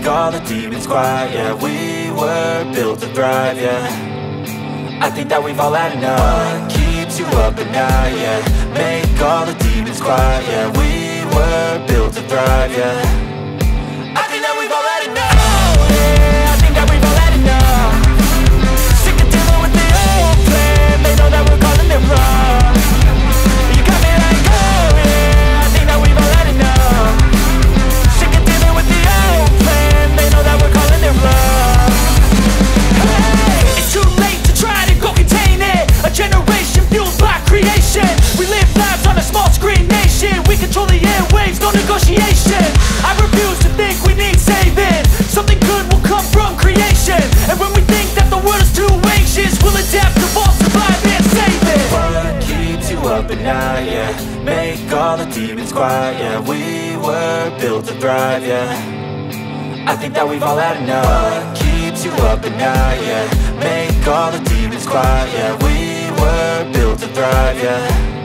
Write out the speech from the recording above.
make all the demons quiet. Yeah, we were built to thrive, yeah. I think that we've all had enough. What keeps you up at night, yeah. Make all the demons quiet, yeah. We were built to thrive, yeah. I think that we've all had enough. Oh, yeah, I think that we've all had enough. Sick of dealing with the old plan. They know that we're calling it wrong. You got me like, oh yeah, I think that we've all had enough. Sick of dealing with the old plan. They know that we're calling it wrong. Hey, it's too late to try to go contain it. A generation fueled by creation. We live lives on a small screen nation. We control the airwaves, no negotiation. I refuse to think we need saving. Something good will come from creation. And when we think that the world is too anxious, we'll adapt, evolve, survive and save it. What keeps you up at night, yeah. Make all the demons quiet, yeah. We were built to thrive, yeah. I think that we've all had enough. What keeps you up at night, yeah. Make all the demons quiet, yeah. We were built to thrive, yeah.